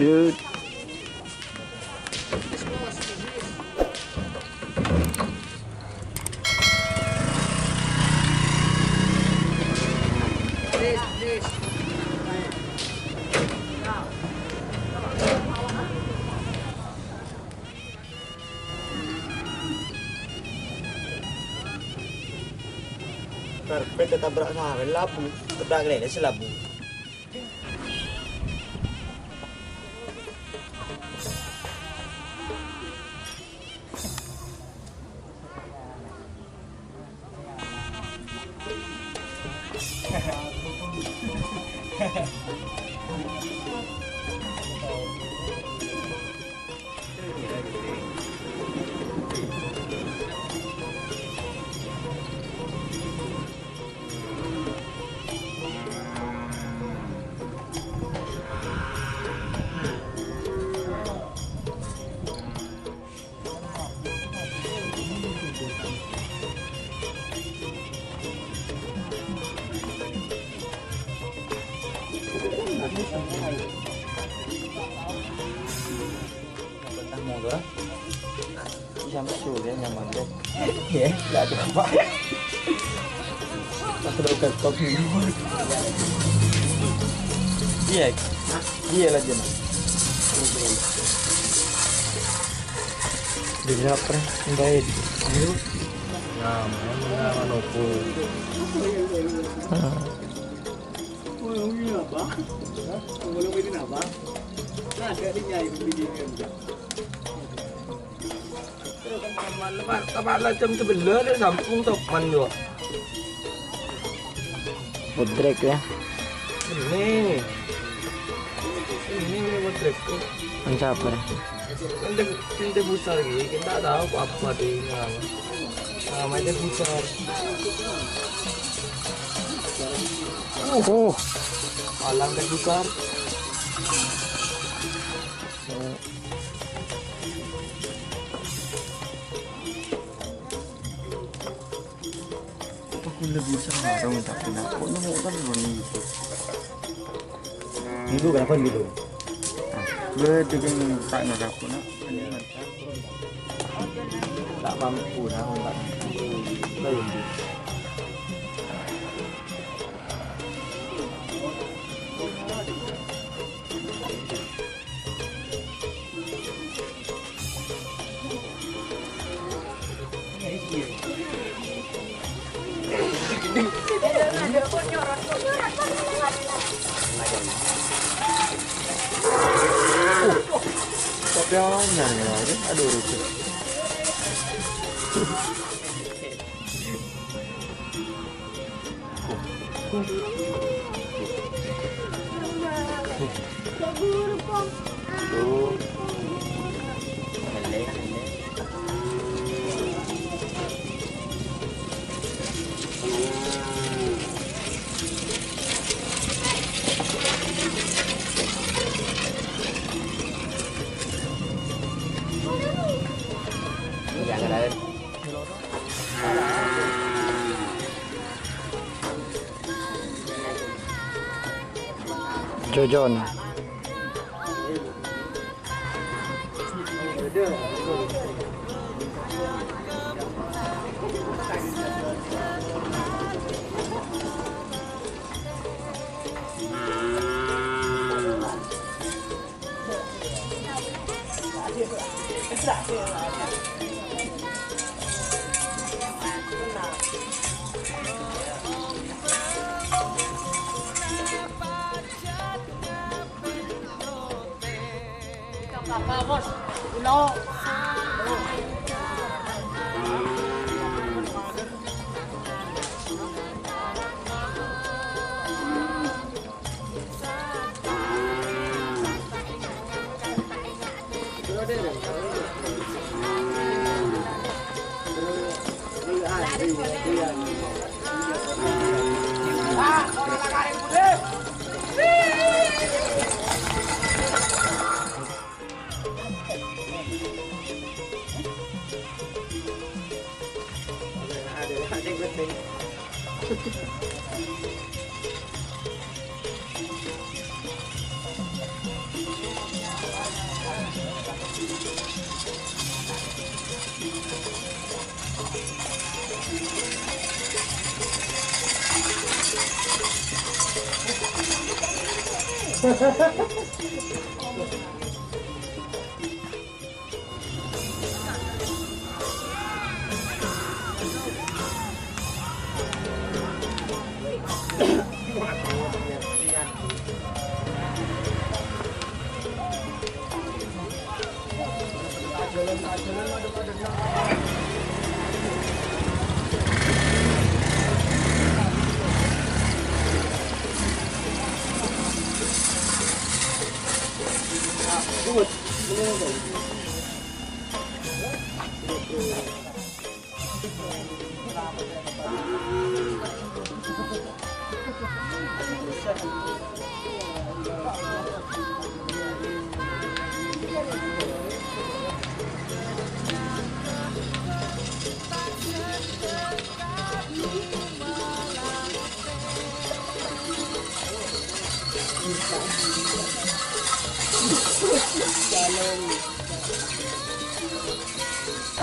Yun. Perfect ketabrak sa akin, labu. Tabrak lain sa labu. Sampai sudah nyaman deh. Ya, enggak ada apa. Aku udah kekok minum. Iya, iya lah jen. Di lapar, baik. Ya, mana manopo. Oh, ini apa? Belum ini apa? Nah, ada di nyai begini. Các bạn là châm cho bình lớn để giảm cung tộc mình được. Budrek ya. Ini budrek. Apa? Cinta besar gitu. Kita tahu apa dia namanya besar. Oh, Alam dan besar. aku lebih sama minta kenapa? Kok nemu kan ini? Itu kenapa gitu? Betul kan tak nak aku nak. Tak mampu nak tak. Baik. Kopiannya ya, aduh lucu. Jangan ada. Jojon. Vamos, no.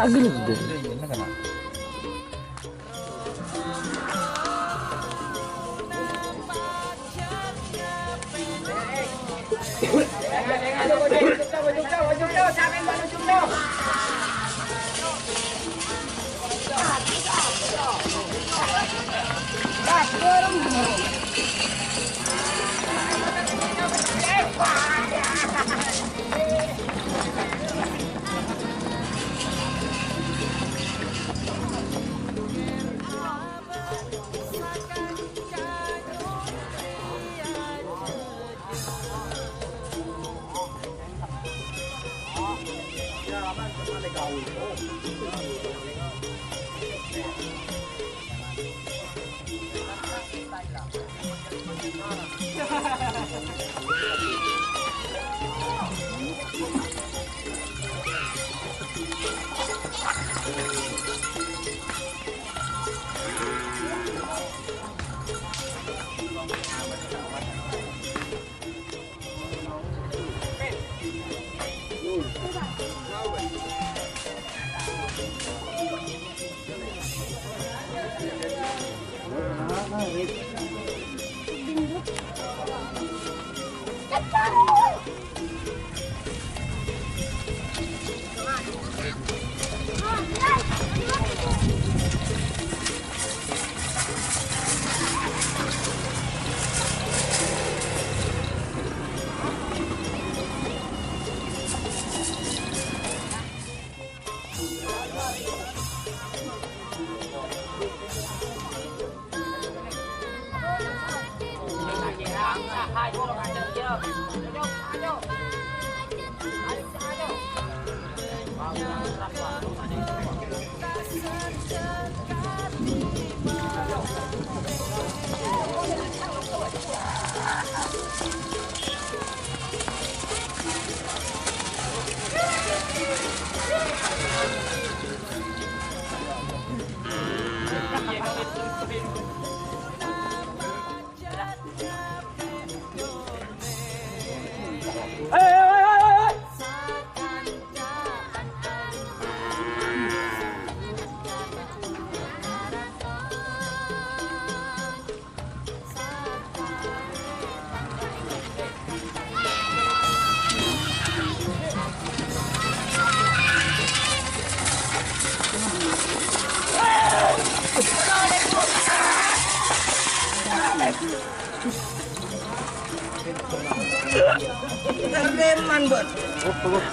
Tagilid din.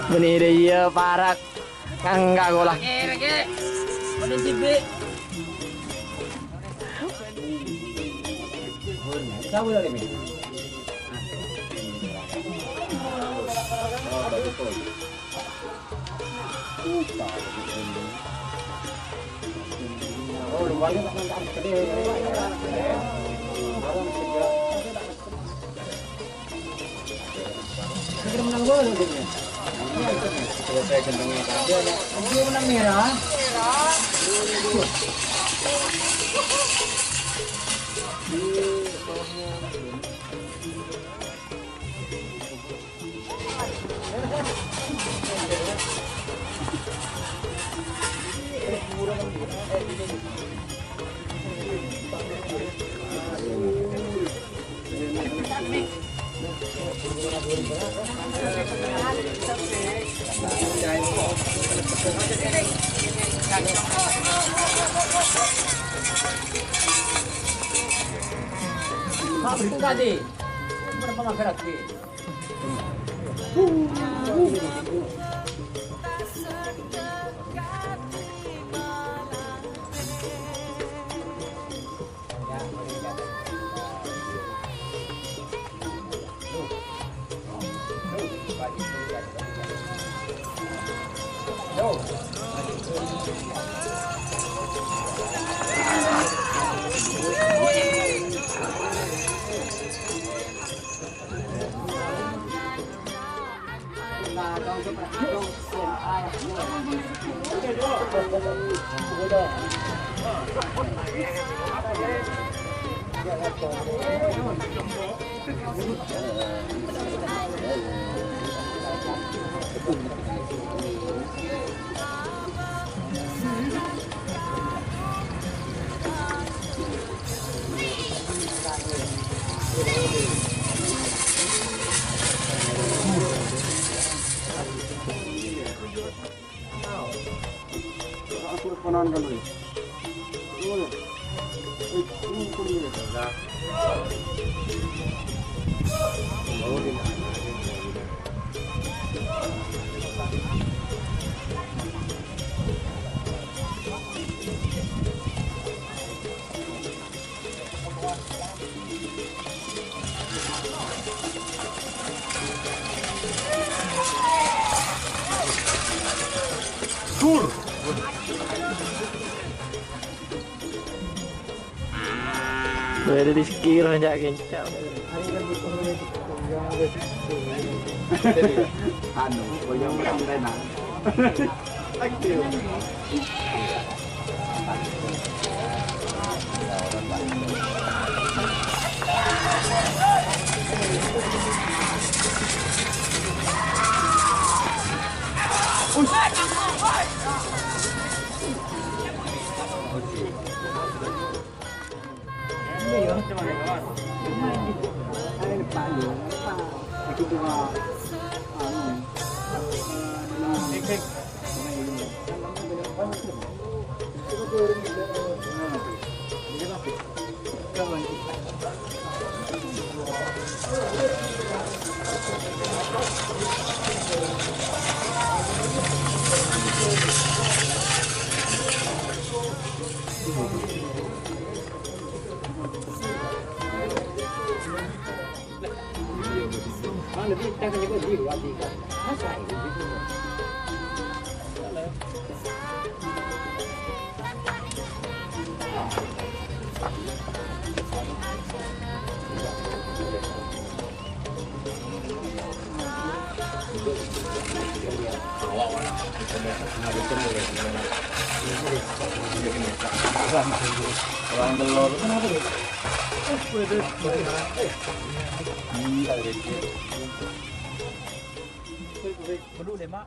Benih dia parak enggak golah. Itu tadi. Berapa lama lagi? Aku konon kalau ini. Ada di sekiranya jak kencang. Anu, koyong orang renang. Aktif. Lebih kita kan juga di luar tiga. Masa ini gitu. Orang telur kenapa nih? Belum deh, Mak.